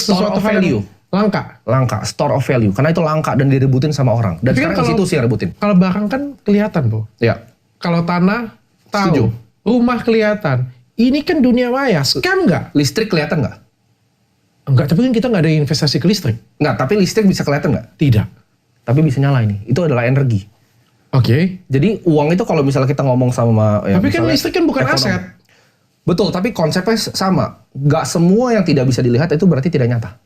sesuatu of hal value. Langka. Store of value. Karena itu langka dan direbutin sama orang. Dan Tapi kan sekarang institusi yang rebutin. Kalau barang kan kelihatan, Bu. Ya. Kalau tanah, Setuju. tahu. Rumah kelihatan. Ini kan dunia maya. Scam nggak? Listrik kelihatan nggak? Enggak, tapi kan kita nggak ada investasi ke listrik. Nggak, tapi listrik bisa kelihatan nggak? Tidak. Tapi bisa nyala ini. Itu adalah energi. Oke. Jadi uang itu kalau misalnya kita ngomong sama... ya, Tapi kan misalnya listrik kan bukan ekonomi. aset. Betul, tapi konsepnya sama. Nggak semua yang tidak bisa dilihat itu berarti tidak nyata.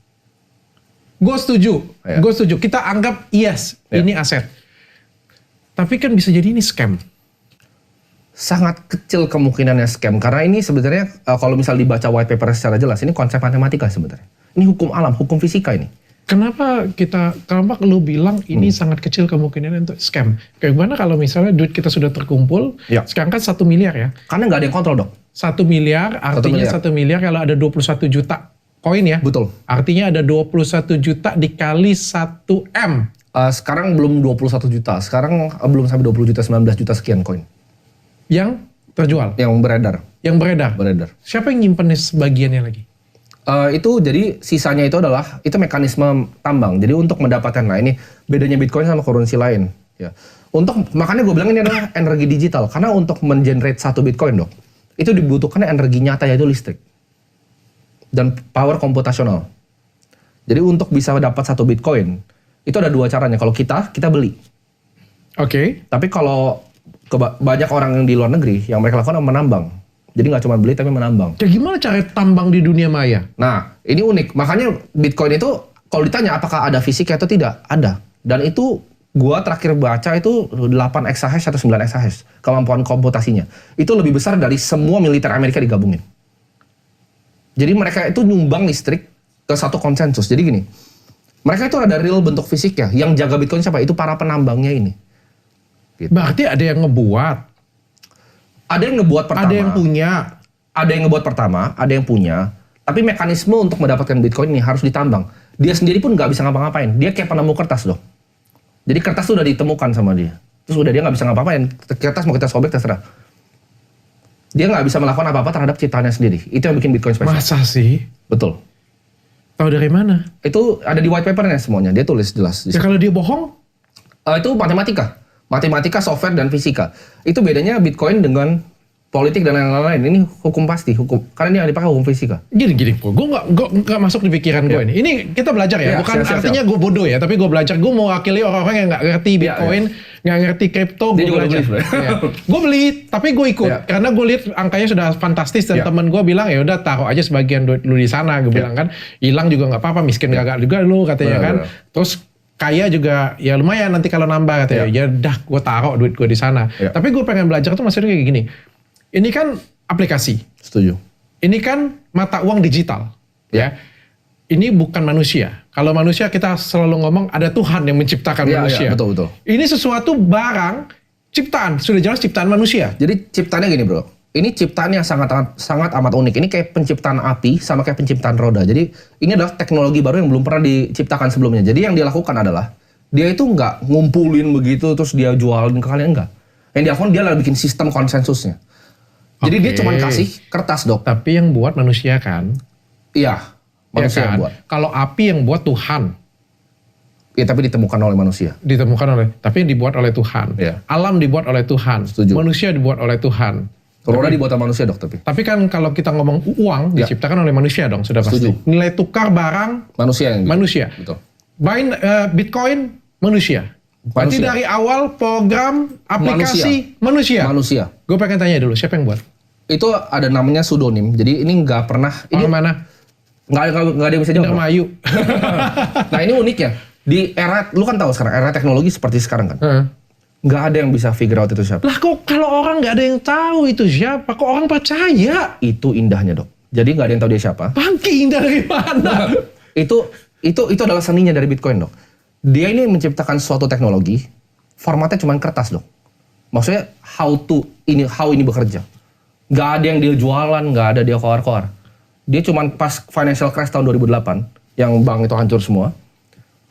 Gue setuju. Ya. Gue setuju. Kita anggap yes, Ya. ini aset. Tapi kan bisa jadi ini scam. Sangat kecil kemungkinannya scam. Karena ini sebenarnya kalau misal dibaca white paper secara jelas, ini konsep matematika sebenarnya. Ini hukum alam, hukum fisika ini. Kenapa lu bilang ini sangat kecil kemungkinan untuk scam? Kayak gimana kalau misalnya duit kita sudah terkumpul, Ya. sekarang kan 1 miliar ya. Karena nggak ada yang kontrol, Dok. 1 miliar artinya 1 miliar kalau ada 21 juta koin ya. Betul. Artinya ada 21 juta dikali 1 M. Sekarang belum 21 juta. Sekarang belum sampai 20 juta, 19 juta sekian koin. Yang terjual, Yang beredar. yang beredar. Siapa yang nyimpen sebagiannya lagi? Itu jadi sisanya itu adalah itu mekanisme tambang. Jadi untuk mendapatkan, nah ini bedanya Bitcoin sama currency lain. Ya. Makanya gue bilang ini adalah energi digital. Karena untuk mengenerate 1 Bitcoin, Dok, itu dibutuhkan energi nyata yaitu listrik dan power komputasional. Jadi untuk bisa dapat 1 Bitcoin itu ada 2 caranya. Kalau kita beli. Oke. Tapi kalau banyak orang yang di luar negeri yang mereka lakukan menambang. Jadi nggak cuma beli tapi menambang. Ya gimana cara tambang di dunia maya? Nah, ini unik. Makanya Bitcoin itu kalau ditanya apakah ada fisik atau tidak, ada. Dan itu gua terakhir baca itu 8 exahash atau 9 exahash kemampuan komputasinya. Itu lebih besar dari semua militer Amerika digabungin. Jadi mereka itu nyumbang listrik ke satu konsensus. Jadi gini, mereka itu ada real bentuk fisiknya. Yang jaga Bitcoin siapa? Itu para penambangnya ini. Gitu. Berarti ada yang ngebuat. Ada yang ngebuat pertama. Ada yang punya. Ada yang ngebuat pertama, ada yang punya. Tapi mekanisme untuk mendapatkan Bitcoin ini harus ditambang. Dia sendiri pun nggak bisa ngapa-ngapain. Dia kayak penemu kertas, Dok. Jadi kertas itu udah ditemukan sama dia. Terus udah dia nggak bisa ngapa-ngapain. Kertas mau kita sobek terserah. Dia nggak bisa melakukan apa-apa terhadap ciptaannya sendiri. Itu yang bikin Bitcoin spesial. Masa sih? Betul. Tahu dari mana? Itu ada di white papernya semuanya. Dia tulis jelas. Ya kalau dia bohong? Itu matematika. Matematika, software, dan fisika. Itu bedanya Bitcoin dengan politik dan lain-lain. Ini hukum pasti, hukum. Karena ini yang dipakai hukum fisika. Gini, gue nggak masuk di pikiran gue ini. Ini kita belajar ya, bukan artinya gue bodoh ya, tapi gue belajar. Gue mau wakili orang-orang yang nggak ngerti Bitcoin, nggak ngerti kripto. Gue belajar. Gue beli, tapi gue ikut karena gue lihat angkanya sudah fantastis dan teman gue bilang ya udah taruh aja sebagian duit lu di sana. Gue bilang kan, hilang juga nggak apa-apa, miskin gak juga lu katanya kan. Terus kaya juga ya lumayan nanti kalau nambah katanya. Ya dah gue taruh duit gue di sana. Tapi gue pengen belajar tuh maksudnya kayak gini. Ini kan aplikasi. Setuju. Ini kan mata uang digital. Ya. Ini bukan manusia. Kalau manusia kita selalu ngomong ada Tuhan yang menciptakan manusia. Iya, betul. Ini sesuatu barang ciptaan. Sudah jelas ciptaan manusia. Jadi ciptaannya gini, Bro. Ini ciptaan yang sangat amat unik. Ini kayak penciptaan api sama kayak penciptaan roda. Jadi ini adalah teknologi baru yang belum pernah diciptakan sebelumnya. Jadi yang dia lakukan adalah dia itu nggak ngumpulin begitu terus dia jualin ke kalian, enggak. Yang dia lakukan dia adalah bikin sistem konsensusnya. Jadi dia cuma kasih kertas, Dok. Tapi yang buat manusia kan? Iya, manusia yang buat. Kalau api yang buat Tuhan. Iya, tapi ditemukan oleh manusia. Tapi yang dibuat oleh Tuhan. Iya. Alam dibuat oleh Tuhan. Setuju. Manusia dibuat oleh Tuhan. Roda dibuat oleh manusia, Dok, tapi. Tapi kan kalau kita ngomong uang diciptakan oleh manusia dong, sudah pasti. Setuju. Nilai tukar barang manusia. Betul. Buying Bitcoin manusia. Berarti dari awal program aplikasi manusia. Gue pengen tanya dulu, siapa yang buat? Itu ada namanya pseudonym. Jadi ini nggak pernah. Ini mana? Nggak ada yang bisa jawab. Indramayu. Nah ini uniknya. Di era, lu kan tahu sekarang era teknologi seperti sekarang kan. Nggak ada yang bisa figure out itu siapa. Lah kok kalau orang nggak ada yang tahu itu siapa? Kok orang percaya? Itu indahnya, Dok. Jadi nggak ada yang tahu dia siapa. Bangki indah dari mana? Itu adalah seninya dari Bitcoin, Dok. Dia ini menciptakan suatu teknologi, formatnya cuma kertas, Dok. Maksudnya how ini bekerja. Nggak ada yang dia jualan, nggak ada dia koar-koar. Dia cuma pas financial crash tahun 2008, yang bank itu hancur semua,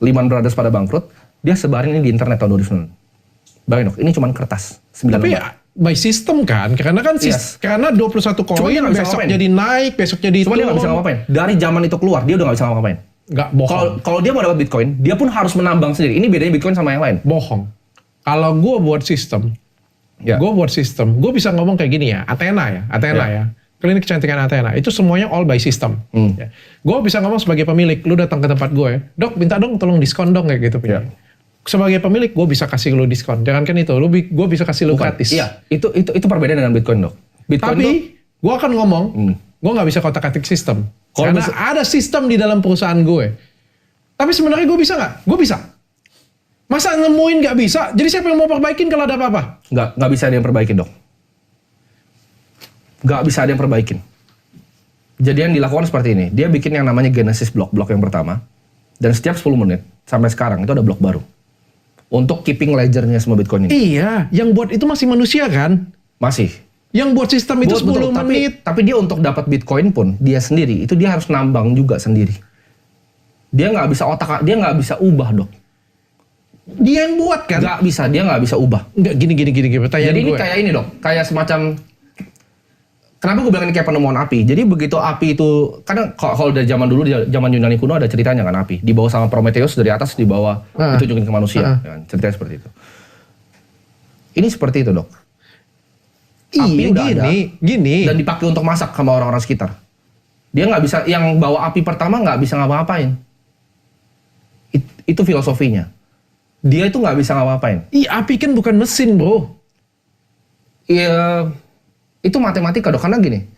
Lehman Brothers pada bangkrut, dia sebarin ini di internet tahun 2009. Bayangin dok, ini cuma kertas 9 Tapi lembar. by system kan, karena kan Yes. karena 21 Cuma dia koin nggak bisa besok ngapain. jadi naik, besok jadi Cuma dia nggak bisa ngapain. Dari zaman itu keluar, dia udah nggak bisa ngapain. Nggak, bohong. Kalau dia mau dapat Bitcoin, dia pun harus menambang sendiri. Ini bedanya Bitcoin sama yang lain. Bohong. Kalau gue buat sistem, Ya. gue bisa ngomong kayak gini ya, Athena ya. Klinik kecantikan Athena, itu semuanya all by system. Ya. Gue bisa ngomong sebagai pemilik, lu datang ke tempat gue, dok minta dong tolong diskon dong kayak gitu. Ya. Sebagai pemilik gue bisa kasih lu diskon, jangankan itu, gue bisa kasih lu gratis. Iya, itu perbedaan dengan Bitcoin dok. Bitcoin Tapi gue akan ngomong, gue nggak bisa kotak-atik sistem. Kalau Karena ada sistem di dalam perusahaan gue. Tapi sebenarnya gue bisa nggak? Gue bisa. Masa nemuin nggak bisa? Jadi siapa yang mau perbaikin kalau ada apa-apa? nggak bisa ada yang perbaikin dok. Nggak bisa ada yang perbaikin. Jadi yang dilakukan seperti ini, dia bikin yang namanya Genesis blok yang pertama, dan setiap 10 menit sampai sekarang itu ada blok baru untuk keeping ledgernya semua Bitcoin ini. Iya, yang buat itu masih manusia kan? Masih. Yang buat sistem itu 10 Betul, menit. Tapi dia untuk dapat Bitcoin pun dia sendiri itu dia harus nambang juga sendiri. Dia nggak bisa ubah dok. Dia yang buat kan? Dia nggak bisa ubah. Nggak gini. Pertanyaan Jadi ini gue. kayak ini dok, kayak semacam. Kenapa gue bilang ini kayak penemuan api? Jadi begitu api itu, kadang kalau dari zaman dulu, zaman Yunani kuno ada ceritanya kan api. Dibawa sama Prometheus dari atas, dibawa ditunjukin ke manusia. Kan? Ceritanya seperti itu. Ini seperti itu dok. Api udah ada, gini. dan dipakai untuk masak sama orang-orang sekitar. Dia nggak bisa, yang bawa api pertama nggak bisa ngapa-ngapain. Itu filosofinya. Dia itu nggak bisa ngapa-ngapain. Api kan bukan mesin bro. Iya, itu matematika dok, karena gini.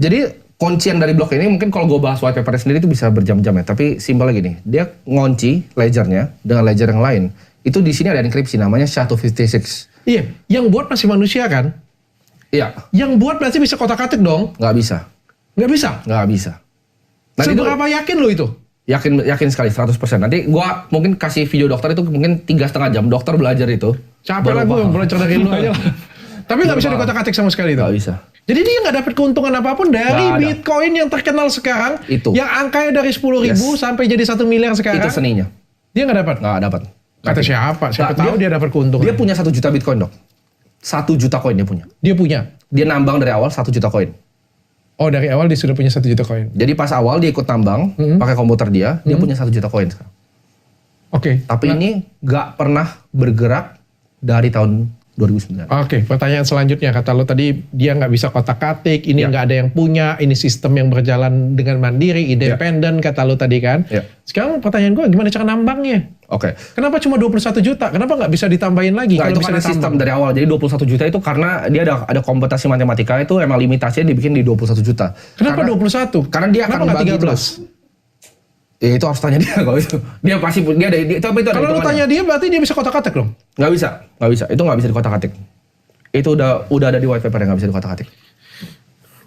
Jadi kuncian dari blok ini mungkin kalau gue bahas white paper sendiri itu bisa berjam-jam ya. Tapi simpelnya gini, dia ngunci ledgernya dengan ledger yang lain. Itu di sini ada enkripsi namanya SHA-256. Iya, yang buat masih manusia kan? Iya, Yang buat berarti bisa kotak-atik dong? nggak bisa, Nggak bisa? nggak bisa. Nanti itu Seberapa yakin lo itu? yakin sekali 100%. Nanti gue mungkin kasih video dokter itu mungkin 3,5 jam dokter belajar itu. Capek lah Baru gue paham. belajar dari lu aja lah. Tapi nggak bisa dikotak-atik sama sekali itu. Nggak bisa. Jadi dia nggak dapat keuntungan apapun dari Nggak ada. Bitcoin yang terkenal sekarang, Itu. yang angkanya dari 10.000 sampai jadi 1 miliar sekarang. Itu seninya. Dia nggak dapat. Nggak dapat. Kata siapa? Siapa Nggak, tahu dia dapat keuntungan. Dia punya 1 juta Bitcoin dok. 1 juta koin dia punya. Dia punya. Dia nambang dari awal 1 juta koin. Oh dari awal dia sudah punya 1 juta koin. Jadi pas awal dia ikut tambang, pakai komputer dia punya 1 juta koin sekarang. Oke. Tapi ini nggak pernah bergerak dari tahun 2009. Oke, pertanyaan selanjutnya kata lo tadi dia nggak bisa kotak-katik, ini nggak ada yang punya, ini sistem yang berjalan dengan mandiri, independen kata lo tadi kan. Ya. Sekarang pertanyaan gue gimana cara nambangnya? Oke. Kenapa cuma 21 juta? Kenapa nggak bisa ditambahin lagi? Nggak, Kalau itu bisa karena ditambang? sistem dari awal. Jadi 21 juta itu karena dia ada komputasi matematika itu emang limitasinya dibikin di 21 juta. Kenapa 21? Karena dia Kenapa akan nggak bagi 13? Ya itu harus tanya dia kalau itu. Dia pasti dia ada itu apa itu ada Kalau lo hitungannya. tanya dia berarti dia bisa kotak-katik dong? Nggak bisa. Itu nggak bisa dikotak-atik. Itu udah ada di white paper yang nggak bisa dikotak-atik.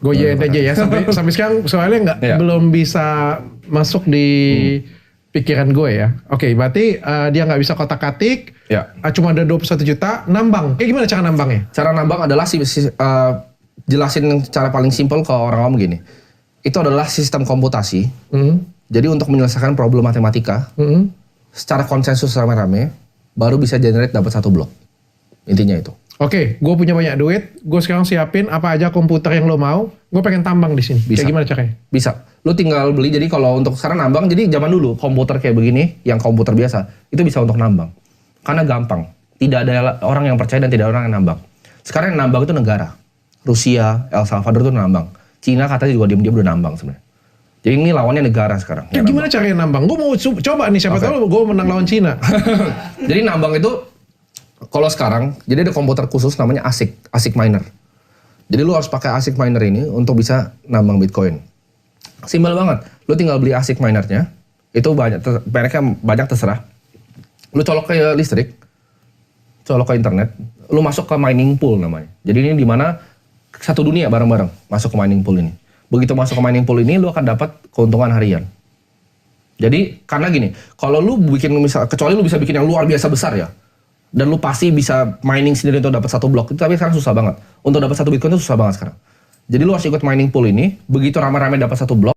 Gue aja ya sampai sekarang soalnya belum bisa masuk di pikiran gue ya. Oke, berarti dia nggak bisa kotak-katik. Ya. Cuma ada 21 juta nambang. Kayak gimana cara nambangnya? Cara nambang adalah jelasin cara paling simpel ke orang awam gini. Itu adalah sistem komputasi. Jadi untuk menyelesaikan problem matematika secara konsensus rame-rame baru bisa generate dapat 1 blok. Intinya itu. Oke, gue punya banyak duit, gue sekarang siapin apa aja komputer yang lo mau, gue pengen tambang di sini. Bisa. Kayak gimana caranya? Bisa. Lu tinggal beli. Jadi kalau untuk sekarang nambang, jadi zaman dulu komputer kayak begini, yang komputer biasa, itu bisa untuk nambang. Karena gampang. Tidak ada orang yang percaya dan tidak ada orang yang nambang. Sekarang yang nambang itu negara. Rusia, El Salvador itu nambang. Cina katanya juga diam-diam udah nambang sebenarnya. Jadi ini lawannya negara sekarang. Kayak gimana caranya nambang? Gue mau coba nih, siapa tahu gue menang lawan Cina. Jadi nambang itu, kalau sekarang, jadi ada komputer khusus namanya ASIC miner. Jadi lu harus pakai ASIC miner ini untuk bisa nambang Bitcoin. Simpel banget. Lu tinggal beli ASIC minernya, itu mereknya banyak terserah. Lu colok ke listrik, colok ke internet, lu masuk ke mining pool namanya. Jadi ini di mana satu dunia bareng-bareng masuk ke mining pool ini. Begitu masuk ke mining pool ini, lu akan dapat keuntungan harian. Jadi karena gini, kalau lu bikin kecuali lu bisa bikin yang luar biasa besar ya, dan lu pasti bisa mining sendiri untuk dapat 1 blok itu, tapi sekarang susah banget. Untuk dapat 1 Bitcoin itu susah banget sekarang. Jadi lu harus ikut mining pool ini, begitu rame-rame dapat 1 blok,